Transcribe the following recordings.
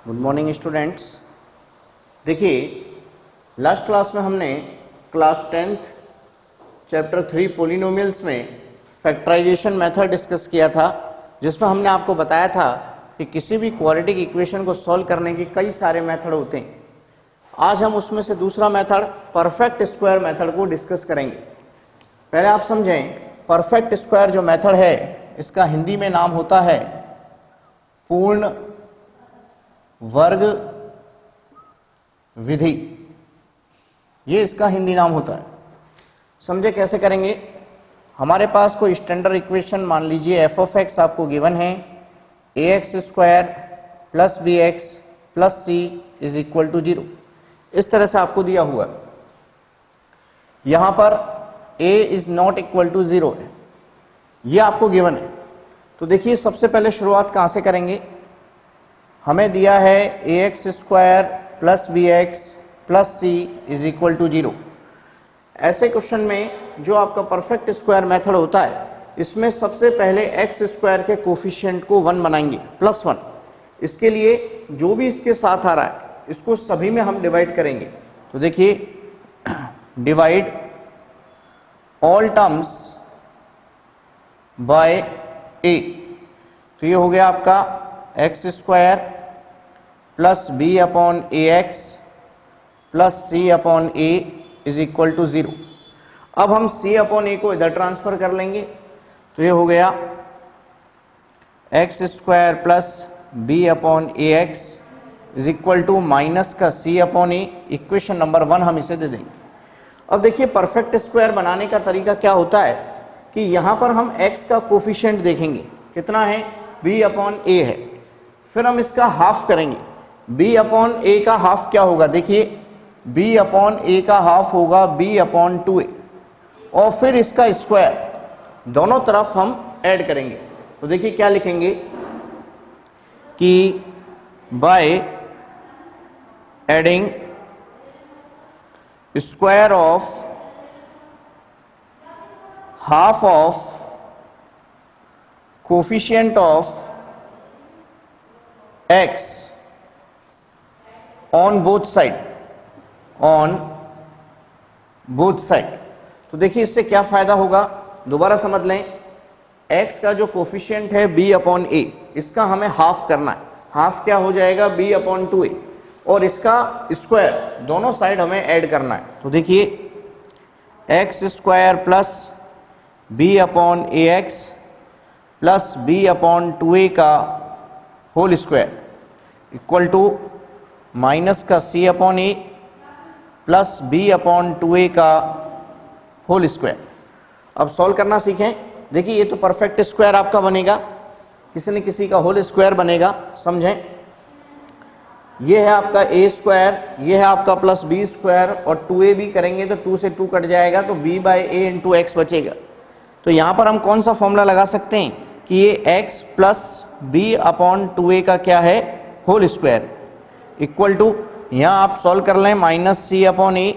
Good morning students. देखिए, last class में हमने क्लास 10th चैप्टर 3 पोलिनोमियल्स में फैक्टराइजेशन मेथड डिस्कस किया था, जिसमें हमने आपको बताया था कि किसी भी क्वाड्रेटिक इक्वेशन को सॉल्व करने के कई सारे मेथड होते हैं। आज हम उसमें से दूसरा मेथड परफेक्ट स्क्वायर मेथड को डिस्कस करेंगे। पहले आप समझें, परफेक्ट स्क्वायर जो मेथड है इसका हिंदी में नाम होता है पूर्ण वर्ग विधि। ये इसका हिंदी नाम होता है। समझे कैसे करेंगे। हमारे पास कोई स्टैंडर्ड इक्वेशन मान लीजिए एफ ऑफ एक्स आपको गिवन है, A X square plus B x plus C is equal to 0। इस तरह से आपको दिया हुआ है। यहां पर a is not equal to 0 है, ये आपको गिवन है। तो देखिए, सबसे पहले शुरुआत कहां से करेंगे। हमें दिया है A X square plus B x plus C is equal to 0। ऐसे क्वेश्चन में जो आपका परफेक्ट स्क्वायर मेथड होता है, इसमें सबसे पहले एक्स स्क्वायर के कोफिशिएंट को 1 बनाएंगे, +1। इसके लिए जो भी इसके साथ आ रहा है इसको सभी में हम डिवाइड करेंगे। तो देखिए, divide all terms by a. तो ये हो गया आपका x square plus B upon A x plus c upon a is equal to 0। अब हम सी अपॉन ए को इधर ट्रांसफर कर लेंगे। तो ये हो गया x square plus B upon A x is equal to minus का सी अपॉन ए। इक्वेशन नंबर 1 हम इसे दे देंगे। अब देखिए, परफेक्ट स्क्वायर बनाने का तरीका क्या होता है कि यहां पर हम x का कोफिशिएंट देखेंगे, कितना है, b अपॉन ए है। फिर हम इसका हाफ करेंगे। b अपॉन ए का हाफ क्या होगा, देखिए b अपॉन ए का हाफ होगा b अपॉन 2a, और फिर इसका स्क्वायर दोनों तरफ हम ऐड करेंगे। तो देखिए क्या लिखेंगे कि by adding square of half of coefficient of x on both side, तो देखिए इससे क्या फायदा होगा, दोबारा समझ लें। x का जो कोफिशिएंट है b अपॉन ए, इसका हमें हाफ करना है। हाफ क्या हो जाएगा, b अपॉन 2a, और इसका स्क्वायर दोनों साइड हमें ऐड करना है। तो देखिए X square plus B upon ए x plus B upon 2a का whole square equal to minus का सी upon A plus B upon 2a का होल स्क्वायर। अब सॉल्व करना सीखें। देखिए, ये तो परफेक्ट स्क्वायर आपका बनेगा, किसी न किसी का होल स्क्वायर बनेगा, समझें। ये है आपका ए स्क्वायर, ये है आपका प्लस बी स्क्वायर, और 2a भी करेंगे तो 2 से 2 कट जाएगा, तो b by A into x बचेगा। तो यहां पर हम कौन सा फॉर्मूला लगा सकते हैं कि ये x plus B upon 2a का क्या है, होल स्क्वायर, इक्वल टू, यहां आप सॉल्व कर लें, minus C upon A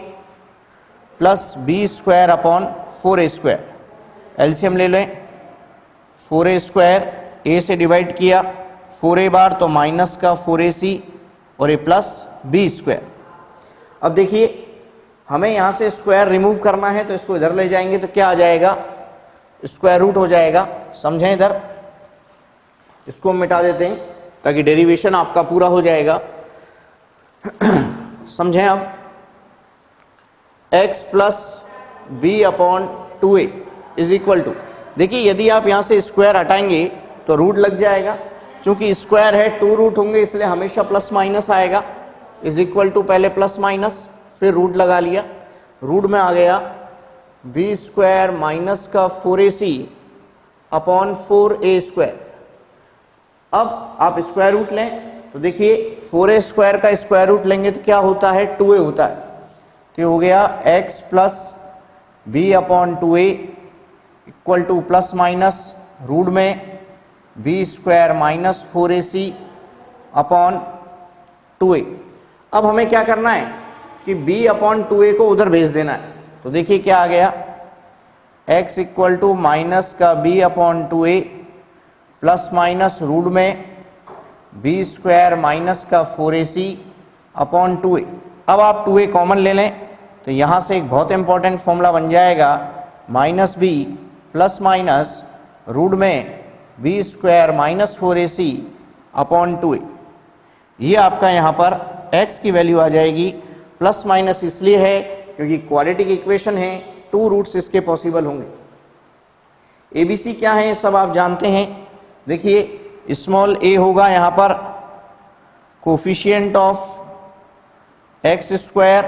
plus B square upon 4a square. LCM ले लें, 4a स्क्वायर a से डिवाइड किया 4a बार, तो माइनस का 4ac और a प्लस बी स्क्वायर। अब देखिए, हमें यहां से स्क्वायर रिमूव करना है, तो इसको इधर ले जाएंगे तो क्या आ जाएगा, स्क्वायर रूट हो जाएगा। समझें, इधर इसको हम मिटा देते हैं ताकि डेरिवेशन आपका पूरा हो जाएगा। समझें, अब x plus B upon 2a is equal to, देखिए यदि आप यहां से स्क्वायर हटाएंगे तो रूट लग जाएगा, चूंकि स्क्वायर है 2 रूट होंगे इसलिए हमेशा प्लस माइनस आएगा, इज इक्वल टू पहले प्लस माइनस फिर रूट लगा लिया, रूट में आ गया बी स्क्वायर माइनस का 4ac अपॉन 4a स्क्वायर। अब आप स्क्वायर रूट लें, तो देखिए 4a स्क्वायर का स्क्वायर रूट लेंगे तो क्या होता है, 2a होता है। तो हो गया x plus B upon 2a equal to plus minus root में B square minus 4ac upon 2a। अब हमें क्या करना है कि b अपॉन 2a को उधर भेज देना है। तो देखिए क्या आ गया, x इक्वल टू माइनस का b upon 2a plus minus root में बी स्क्वायर माइनस का 4ac अपॉन 2a। अब आप 2a कॉमन ले लें तो यहां से एक बहुत इंपॉर्टेंट फॉर्मूला बन जाएगा minus B plus minus root में B square minus 4ac upon 2a। ये आपका यहाँ पर x की वैल्यू आ जाएगी। प्लस माइनस इसलिए है क्योंकि क्वाड्रेटिक इक्वेशन है, 2 रूट्स इसके पॉसिबल होंगे। एबीसी क्या है सब आप जानते हैं। देखिए स्मॉल a होगा यहाँ पर coefficient of X square,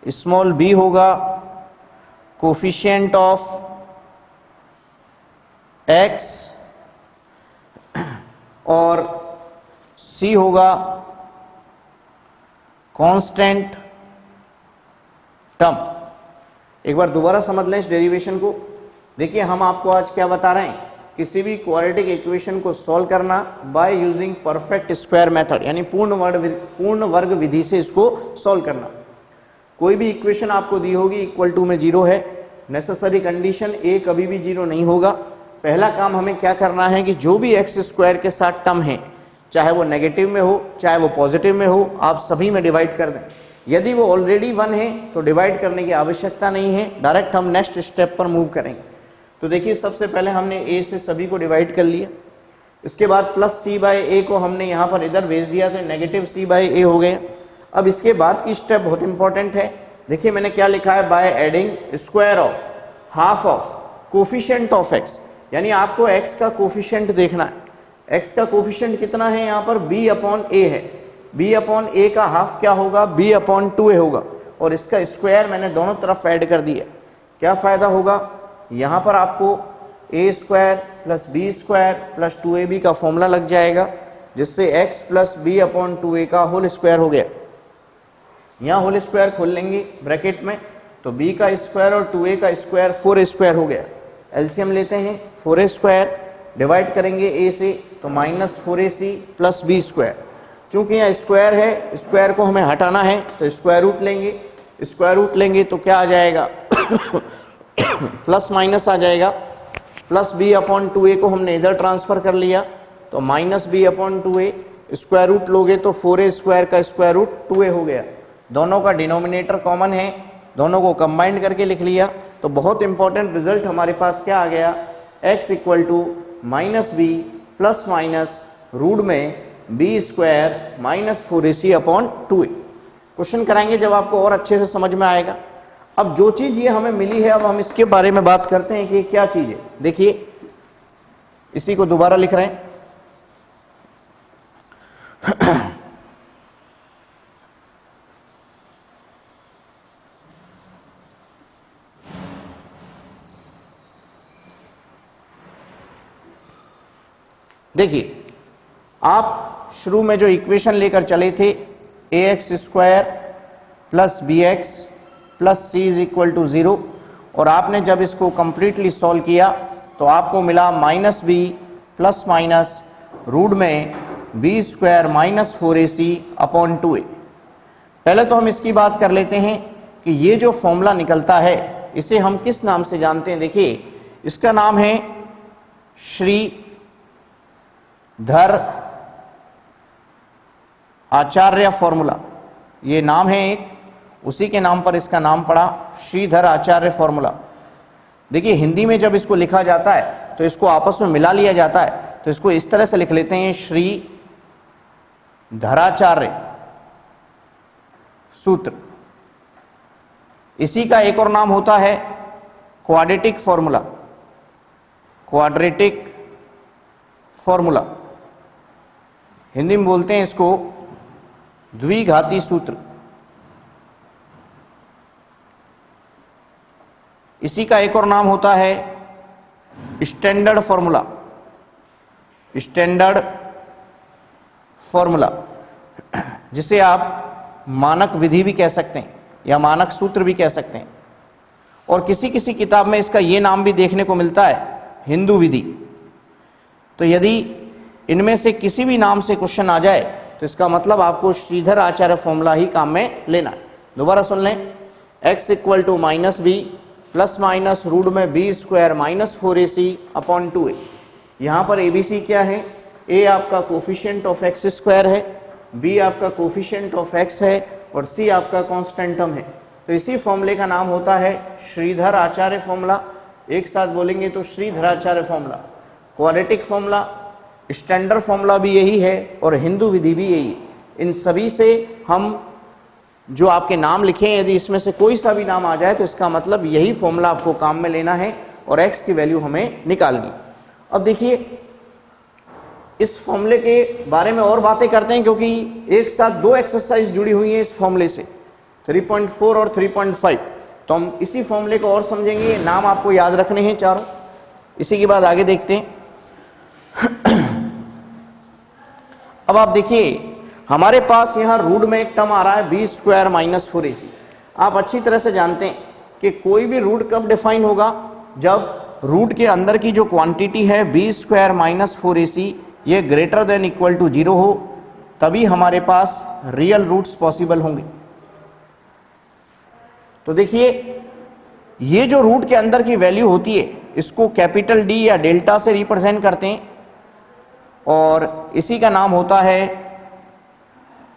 small b होगा कोफिशिएंट ऑफ x, और c होगा कांस्टेंट टर्म। एक बार दोबारा समझ लें इस डेरिवेशन को। देखिए हम आपको आज क्या बता रहे हैं, किसी भी क्वाड्रेटिक इक्वेशन को सॉल्व करना by using perfect square method, यानी पूर्ण वर्ग विधि से इसको सॉल्व करना। कोई भी इक्वेशन आपको दी होगी इक्वल टू में 0 है, नेसेसरी कंडीशन a कभी भी 0 नहीं होगा। पहला काम हमें क्या करना है कि जो भी एक्स स्क्वायर के साथ टर्म है, चाहे वो नेगेटिव में हो चाहे वो पॉजिटिव में हो, आप सभी में डिवाइड कर दें। यदि वो ऑलरेडी 1 है तो डिवाइड करने की आवश्यकता नहीं है, डायरेक्ट हम नेक्स्ट स्टेप पर मूव करेंगे। तो देखिए सबसे पहले हमने a से सभी को डिवाइड कर लिया, इसके बाद प्लस c बाय a को हमने यहाँ पर इधर भेज दिया तो नेगेटिव c बाय a हो गया। अब इसके बाद की स्टेप बहुत इंपॉर्टेंट है। देखिए मैंने क्या लिखा है, by adding square of half of coefficient of x, यानी आपको x का कोफिशिएंट देखना है। x का कोफिशिएंट कितना है यहाँ पर, b अपॉन a है। b अपॉन a का हाफ क्या होगा, b अपॉन 2a होगा, और इसका स्क्वायर मैंने दोनों तरफ ऐड कर दिया। क्या फायदा होगा, यहाँ पर आपको a square plus b square plus 2ab का फॉर्मूला लग जाएगा, जिससे x plus b upon 2a का होल स्क्वायर हो गया। यहाँ होल स्क्वायर खोल लेंगे ब्रैकेट में, तो b का स्क्वायर और 2a का स्क्वायर 4a स्क्वायर हो गया। एलसीएम लेते हैं, 4a स्क्वायर डिवाइड करेंगे a से तो minus 4ac plus b square. चूंकि यहाँ स्क्वायर है, स्क्वायर को हमें हटाना है तो स्क्वायर रूट लेंगे। स्क्वायर रूट लेंगे तो क्या आ जाएगा प्लस माइनस आ जाएगा। प्लस b अपॉन 2a को हमने इधर ट्रांसफर कर लिया तो minus b upon 2a। Square root लोगे तो 4a स्क्वायर का स्क्वायर रूट 2a हो गया। दोनों का डिनोमिनेटर कॉमन है, दोनों को कंबाइंड करके लिख लिया तो बहुत इंपॉर्टेंट रिजल्ट हमारे पास क्या आ गया, x equal to minus B plus minus root में B square minus 4ac upon 2a। Question कराएंगे जब आपको और अच्छे से समझ में आएगा। अब जो चीज ये हमें मिली है, अब हम इसके बारे में बात करते हैं कि क्या चीज है। देखिए इसी को दोबारा लिख रहे हैं देखिए आप शुरू में जो इक्वेशन लेकर चले थे ax square plus B x plus C is equal to 0, और आपने जब इसको कंप्लीटली सॉल्व किया तो आपको मिला minus B plus minus root में B square minus 4ac upon 2a। पहले तो हम इसकी बात कर लेते हैं कि ये जो फॉर्मूला निकलता है इसे हम किस नाम से जानते हैं। देखिए इसका नाम है श्रीधर आचार्य फॉर्मूला, ये नाम है एक, उसी के नाम पर इसका नाम पड़ा श्रीधर आचार्य फॉर्मूला। देखिए हिंदी में जब इसको लिखा जाता है तो इसको आपस में मिला लिया जाता है, तो इसको इस तरह से लिख लेते हैं श्रीधराचार्य सूत्र। इसी का एक और नाम होता है quadratic formula, quadratic formula. Hindi में बोलते हैं इसको द्विघाती सूत्र। इसी का एक और नाम होता है स्टैंडर्ड फॉर्मूला, स्टैंडर्ड फॉर्मूला, जिसे आप मानक विधि भी कह सकते हैं या मानक सूत्र भी कह सकते हैं। और किसी किसी किताब में इसका ये नाम भी देखने को मिलता है हिंदू विधि। तो यदि इनमें से किसी भी नाम से क्वेश्चन आ जाए तो इसका मतलब आपको श्रीधर आचार्य फॉर्मूला ही काम में लेना है। दोबारा सुन लें, x equal to minus B plus minus root में B square minus 4ac upon 2a। यहाँ पर abc क्या है, ए आपका कोफिशिएंट ऑफ एक्स स्क्वायर है, बी आपका कोफिशिएंट ऑफ एक्स है और सी आपका कांस्टेंटम है। तो इसी फॉर्मूले का नाम होता है श्रीधर आचार्य फॉर्मूला। एक साथ बोलेंगे तो Shridhar Acharya formula. Quadratic formula, standard formula भी यही है और हिंदू विधि भी यही है। इन सभी से हम जो आपके नाम लिखे हैं, यदि इसमें से कोई सा भी नाम आ जाए तो इसका मतलब यही फॉर्मूला आपको काम में लेना है और x की वैल्यू हमें निकालनी। अब देखिए इस फॉर्मूले के बारे में और बातें करते हैं, क्योंकि एक साथ दो एक्सरसाइज जुड़ी हुई हैं इस फॉर्मूले से, 3.4 और 3.5। तो हम इसी फॉर्मूले को और समझेंगे। नाम आपको याद रखने हैं चारों। इसी के बाद आगे देखते हैं। अब आप देखिए हमारे पास यहाँ रूट में एक टर्म आ रहा है बी स्क्वायर माइनस 4ac। आप अच्छी तरह से जानते हैं कि कोई भी रूट कब डिफाइन होगा, जब रूट के अंदर की जो क्वांटिटी है बी स्क्वायर माइनस 4ac ये ग्रेटर देन इक्वल टू 0 हो, तभी हमारे पास रियल रूट्स पॉसिबल होंगे। तो देखिए ये जो रूट के अंदर की वैल्यू होती है इसको कैपिटल डी या डेल्टा से रिप्रेजेंट करते हैं और इसी का नाम होता है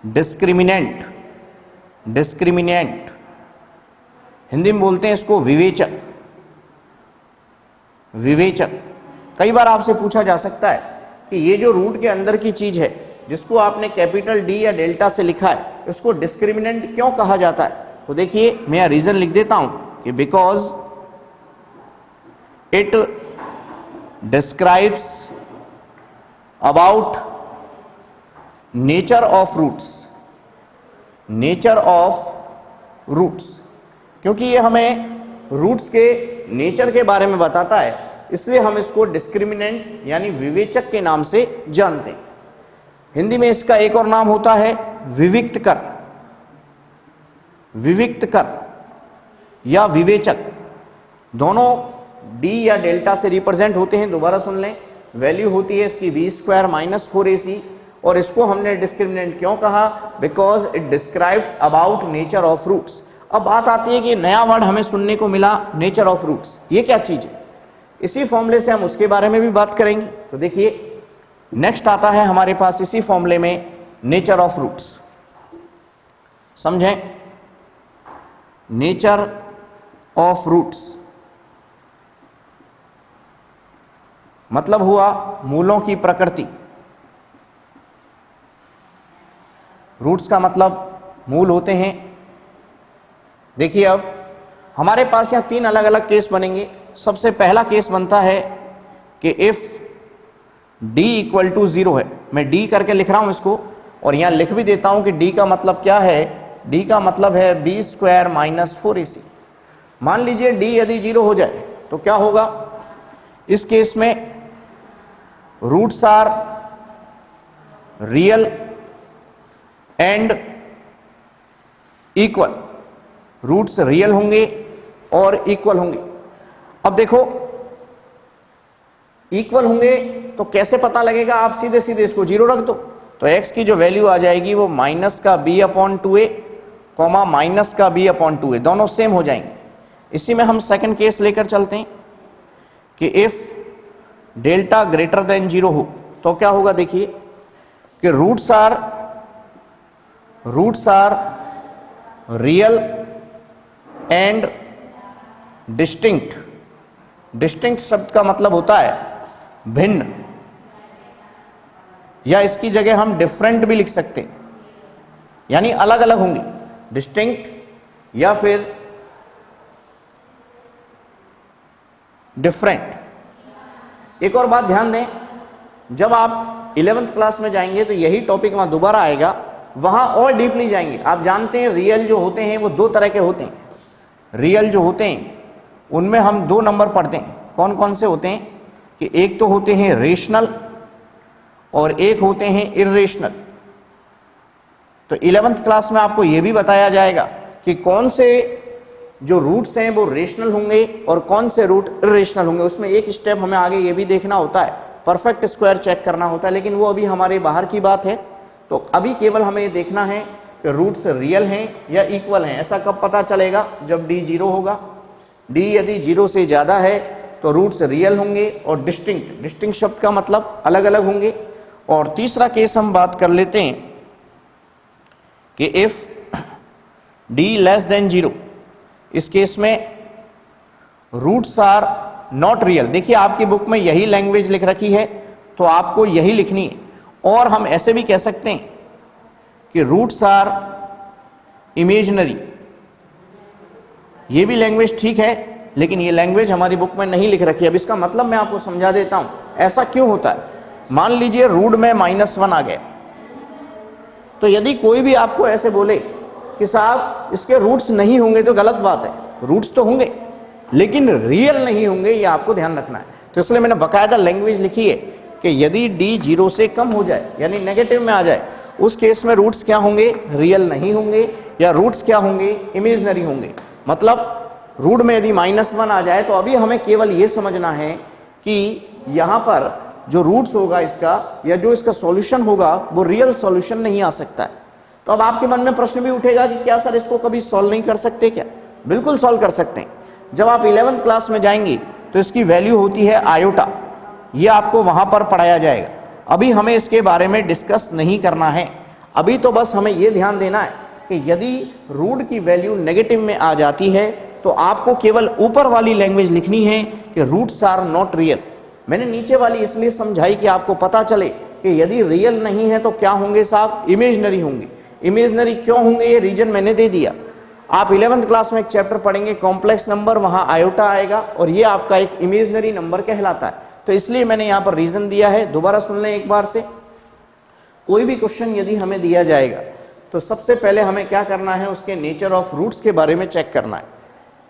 डिस्क्रिमिनेंट। डिस्क्रिमिनेंट हिंदी में बोलते हैं इसको विवेचक। विवेचक। कई बार आपसे पूछा जा सकता है कि ये जो रूट के अंदर की चीज है जिसको आपने कैपिटल डी या डेल्टा से लिखा है उसको डिस्क्रिमिनेंट क्यों कहा जाता है। तो देखिए मैं रीजन लिख देता हूं कि because it describes about nature of roots. Nature of roots, क्योंकि ये हमें रूट्स के नेचर के बारे में बताता है, इसलिए हम इसको डिस्क्रिमिनेंट यानी विवेचक के नाम से जानते हैं। हिंदी में इसका एक और नाम होता है विविक्त कर। विविक्त कर या विवेचक दोनों डी या डेल्टा से रिप्रेजेंट होते हैं। दोबारा सुन लें, वैल्यू होती है इसकी बी स्क्वायर माइनस 4ac और इसको हमने डिस्क्रिमिनेंट क्यों कहा, because it describes about nature of roots. अब बात आती है कि नया वर्ड हमें सुनने को मिला, नेचर ऑफ रूट्स। ये क्या चीज है? इसी फॉर्मूले से हम उसके बारे में भी बात करेंगे। तो देखिए नेक्स्ट आता है हमारे पास इसी फॉर्मूले में नेचर ऑफ रूट्स। समझें, नेचर ऑफ रूट्स मतलब हुआ मूलों की प्रकृति। रूट्स का मतलब मूल होते हैं। देखिए अब हमारे पास यहां तीन अलग अलग केस बनेंगे। सबसे पहला केस बनता है कि इफ d इक्वल टू 0 है। मैं d करके लिख रहा हूं इसको और यहां लिख भी देता हूं कि d का मतलब क्या है। d का मतलब है बी स्क्वायर माइनस 4ac। मान लीजिए d यदि 0 हो जाए तो क्या होगा, इस केस में roots are real and equal. Roots real होंगे और इक्वल होंगे। अब देखो इक्वल होंगे तो कैसे पता लगेगा, आप सीधे सीधे इसको 0 रख दो तो x की जो वैल्यू आ जाएगी वो माइनस का b/2a कॉमा माइनस का b/2a, दोनों सेम हो जाएंगे। इसी में हम सेकंड केस लेकर चलते हैं कि इफ डेल्टा ग्रेटर देन 0 हो तो क्या होगा। देखिए कि roots are real and distinct. Distinct शब्द का मतलब होता है भिन्न, या इसकी जगह हम डिफरेंट भी लिख सकते हैं, यानी अलग अलग होंगे। डिस्टिंक्ट या फिर डिफरेंट। एक और बात ध्यान दें, जब आप 11th क्लास में जाएंगे तो यही टॉपिक वहां दोबारा आएगा, वहां और डीपली जाएंगे। आप जानते हैं रियल जो होते हैं वो दो तरह के होते हैं। रियल जो होते हैं उनमें हम 2 नंबर पढ़ते हैं। कौन कौन से होते हैं कि एक तो होते हैं रेशनल और एक होते हैं इर्रेशनल। तो 11th क्लास में आपको यह भी बताया जाएगा कि कौन से जो रूट्स हैं वो रेशनल होंगे और कौन से रूट इर्रेशनल होंगे। उसमें एक स्टेप हमें आगे ये भी देखना होता है, परफेक्ट स्क्वायर चेक करना होता है, लेकिन वो अभी हमारे बाहर की बात है। तो अभी केवल हमें ये देखना है कि रूट्स रियल हैं या इक्वल हैं। ऐसा कब पता चलेगा, जब d 0 होगा। d यदि 0 से ज्यादा है तो रूट्स रियल होंगे और डिस्टिंक्ट। डिस्टिंक्ट शब्द का मतलब अलग अलग होंगे और तीसरा केस हम बात कर लेते हैं कि इफ d लेस देन 0, इस केस में रूट्स आर नॉट रियल। देखिए आपकी बुक में यही लैंग्वेज लिख रखी है तो आपको यही लिखनी है, और हम ऐसे भी कह सकते हैं कि रूट्स आर इमेजिनरी। ये भी लैंग्वेज ठीक है, लेकिन ये लैंग्वेज हमारी बुक में नहीं लिख रखी है। अब इसका मतलब मैं आपको समझा देता हूं, ऐसा क्यों होता है। मान लीजिए रूट में -1 आ गया, तो यदि कोई भी आपको ऐसे बोले कि साहब इसके रूट्स नहीं होंगे, तो गलत बात है। रूट्स तो होंगे लेकिन रियल नहीं होंगे, ये आपको ध्यान रखना है। तो इसलिए मैंने बकायदा लैंग्वेज लिखी है कि यदि d 0 से कम हो जाए, यानी नेगेटिव में आ जाए, उस केस में रूट्स क्या होंगे, रियल नहीं होंगे, या रूट्स क्या होंगे, इमेजिनरी होंगे। मतलब रूट में यदि -1 आ जाए तो अभी हमें केवल ये समझना है कि यहां पर जो रूट्स होगा इसका, या जो इसका सॉल्यूशन होगा, वो रियल सॉल्यूशन नहीं आ सकता है। तो अब आपके मन में प्रश्न भी उठेगा कि क्या सर इसको कभी सॉल्व नहीं कर सकते क्या? बिल्कुल सॉल्व कर सकते हैं। जब आप 11th क्लास में जाएंगे तो इसकी वैल्यू होती है आयोटा, ये आपको वहां पर पढ़ाया जाएगा। अभी हमें इसके बारे में डिस्कस नहीं करना है। अभी तो बस हमें यह ध्यान देना है कि यदि रूट की वैल्यू नेगेटिव में आ जाती है तो आपको केवल ऊपर वाली लैंग्वेज लिखनी है कि रूट्स आर नॉट रियल। मैंने नीचे वाली इसलिए समझाई कि आपको पता चले कि यदि रियल नहीं है तो क्या होंगे साहब, इमेजिनरी होंगे। इमेजिनरी क्यों होंगे, ये रीजन मैंने दे दिया। आप 11th क्लास में एक चैप्टर पढ़ेंगे कॉम्प्लेक्स नंबर, वहां आयोटा आएगा और ये आपका एक इमेजिनरी नंबर कहलाता है। तो इसलिए मैंने यहां पर रीजन दिया है। दोबारा सुन लें एक बार से। कोई भी क्वेश्चन यदि हमें दिया जाएगा तो सबसे पहले हमें क्या करना है, उसके नेचर ऑफ रूट्स के बारे में चेक करना है।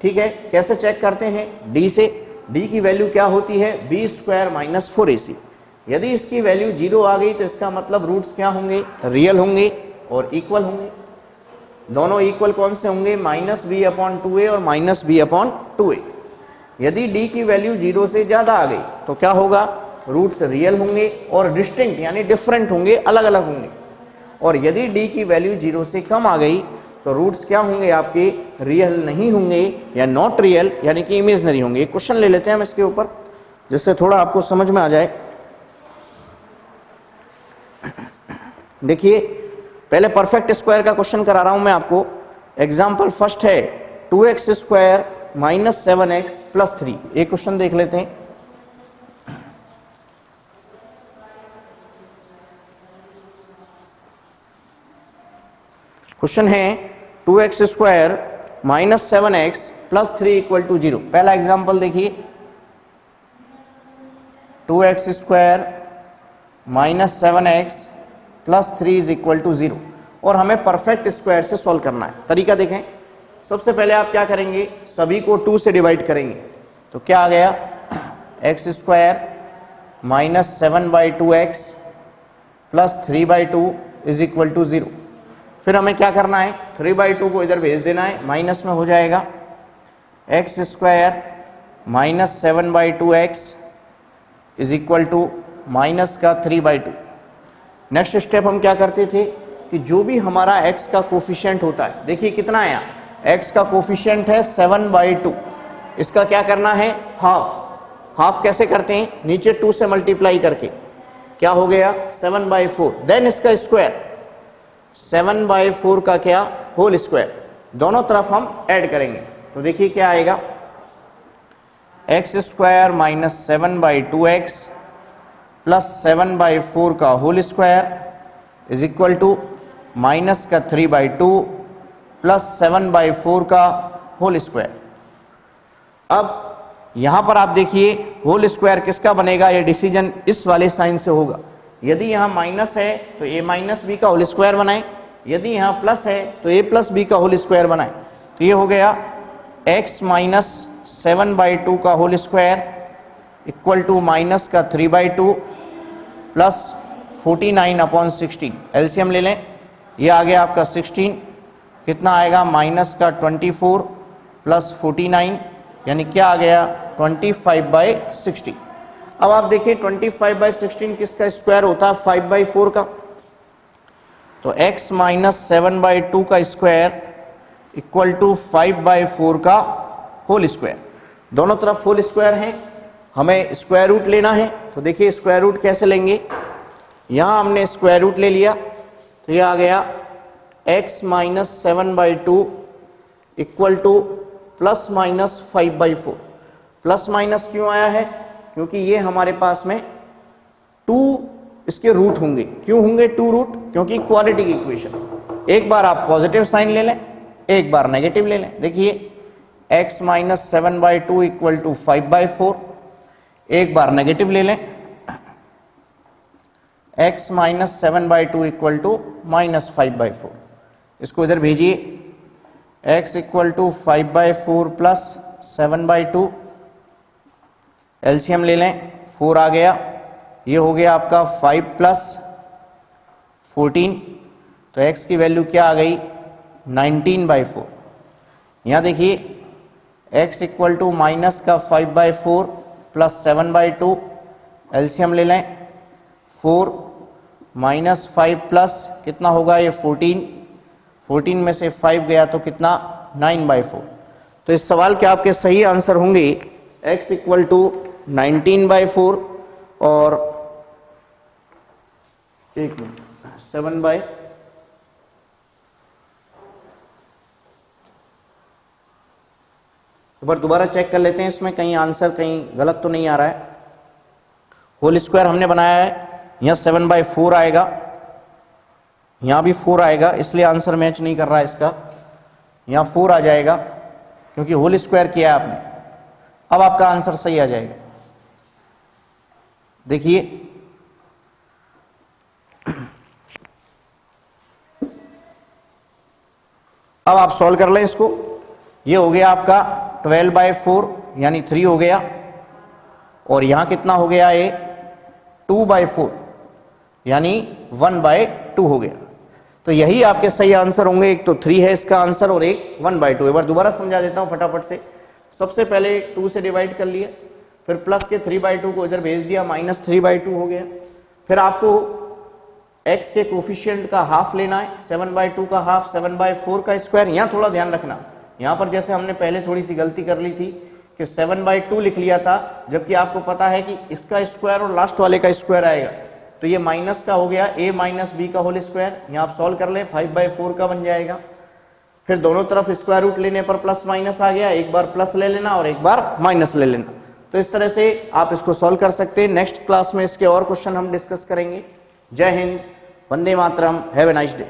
ठीक है, कैसे चेक करते हैं, d से। d की वैल्यू क्या होती है, b² - 4ac। यदि इसकी वैल्यू 0 आ गई तो इसका मतलब रूट्स क्या होंगे, रियल होंगे और इक्वल होंगे। दोनों इक्वल कौन से होंगे, -b/2a और -b/2a। यदि d की वैल्यू 0 से ज्यादा आ गई तो क्या होगा, रूट्स रियल होंगे और डिस्टिंक्ट यानी डिफरेंट होंगे, अलग अलग होंगे। और यदि d की वैल्यू 0 से कम आ गई तो रूट्स क्या होंगे आपके, रियल नहीं होंगे या नॉट रियल यानी कि इमेजिनरी होंगे। एक क्वेश्चन ले लेते हैं हम इसके ऊपर, जिससे थोड़ा आपको समझ में आ जाए। देखिए पहले परफेक्ट स्क्वायर का क्वेश्चन करा रहा हूं मैं आपको। एग्जाम्पल फर्स्ट है 2x² - 7x + 3। एक क्वेश्चन देख लेते हैं। क्वेश्चन है 2x² - 7x + 3 = 0। पहला एग्जाम्पल देखिए, 2x² - 7x + 3 = 0 और हमें परफेक्ट स्क्वायर से सॉल्व करना है। तरीका देखें। सबसे पहले आप क्या करेंगे, सभी को 2 से डिवाइड करेंगे। तो क्या आ गया, x² - 7/2x + 3/2 = 0। फिर हमें क्या करना है, 3/2 को इधर भेज देना है, माइनस में हो जाएगा। x² - 7/2x = -3/2। नेक्स्ट स्टेप हम क्या करते थे कि जो भी हमारा x का कोफिशिएंट होता है, देखिए कितना आया, x का कोफिशिएंट है 7/2, इसका क्या करना है, हाफ। हाफ कैसे करते हैं, नीचे 2 से मल्टीप्लाई करके, क्या हो गया 7/4। देन इसका स्क्वायर 7/4 का क्या, होल स्क्वायर। दोनों तरफ हम ऐड करेंगे तो देखिए क्या आएगा, x² - 7/2x + 7/4 का होल स्क्वायर = -3/2 + 7/4 का होल स्क्वायर। अब यहां पर आप देखिए होल स्क्वायर किसका बनेगा, ये डिसीजन इस वाले साइन से होगा। यदि यहां माइनस है तो a - b का होल स्क्वायर बनाएं, यदि यहां प्लस है तो a + b का होल स्क्वायर बनाएं। तो ये हो गया x - 7/2 का होल स्क्वायर = -3/2 + 49/16। एलसीएम ले लें, ये आ गया आपका 16, कितना आएगा -24 + 49 यानी क्या आ गया 25/16। अब आप देखिए 25/16 किसका स्क्वायर होता है, 5/4 का। तो x - 7/2 का स्क्वायर = 5/4 का होल स्क्वायर। दोनों तरफ होल स्क्वायर है, हमें स्क्वायर रूट लेना है। तो देखिए स्क्वायर रूट कैसे लेंगे, यहां हमने स्क्वायर रूट ले लिया तो ये आ गया x minus 7/2 equal to plus minus 5/4। Plus minus क्यों आया है? क्योंकि ये हमारे पास में 2 इसके रूट होंगे। क्यों होंगे 2 रूट? क्योंकि क्वाड्रेटिक इक्वेशन। एक बार आप पॉजिटिव साइन ले लें, एक बार नेगेटिव ले लें। देखिए x माइनस 7/2 इक्वल टू 5/4, एक बार नेगेटिव ले लें, x minus 7/2 equal to minus 5/4। इसको इधर भेजिए, x equal to 5/4 plus 7/2, LCM ले लें, 4 आ गया, ये हो गया आपका 5 प्लस 14, तो x की वैल्यू क्या आ गई 19/4। यहां देखिए x इक्वल टू माइनस का 5/4 प्लस 7/2, एलसीएम ले लें, 4 माइनस 5 प्लस कितना होगा ये 14, 14 में से 5 गया तो कितना 9/4। तो इस सवाल के आपके सही आंसर होंगे x इक्वल टू 19/4 और 7/, एक बार दोबारा चेक कर लेते हैं इसमें कहीं आंसर कहीं गलत तो नहीं आ रहा है। होल स्क्वायर हमने बनाया है, यहां 7/4 आएगा, यहां भी 4 आएगा, इसलिए आंसर मैच नहीं कर रहा है इसका। यहां 4 आ जाएगा क्योंकि होल स्क्वायर किया है आपने। अब आपका आंसर सही आ जाएगा। देखिए अब आप सॉल्व कर लें इसको। ये हो गया आपका 12/4 यानी 3 हो गया, और यहां कितना हो गया ये 2/4 यानी 1/2 हो गया। तो यही आपके सही आंसर होंगे। एक तो 3 है इसका आंसर और एक 1/2। एक बार दोबारा समझा देता हूं फटाफट से। सबसे पहले 2 से डिवाइड कर लिया, फिर प्लस के 3/2 को इधर भेज दिया, माइनस 3/2 हो गया। फिर आपको x के कोफिशिएंट का हाफ लेना है, 7/2 का हाफ 7/4 का स्क्वायर। यहां थोड़ा ध्यान रखना, यहां पर जैसे हमने पहले थोड़ी सी गलती कर ली थी कि 7/2 लिख लिया था, जबकि आपको पता है कि इसका स्क्वायर और लास्ट वाले का स्क्वायर आएगा, तो ये माइनस का हो गया a माइनस b का होल स्क्वायर। यहां आप सॉल्व कर लें, 5/4 का बन जाएगा। फिर दोनों तरफ स्क्वायर रूट लेने पर प्लस माइनस आ गया, एक बार प्लस ले लेना और एक बार माइनस ले लेना। तो इस तरह से आप इसको सॉल्व कर सकते हैं। नेक्स्ट क्लास में इसके और क्वेश्चन हम डिस्कस करेंगे। जय Hind, Vande Mataram, have a nice day.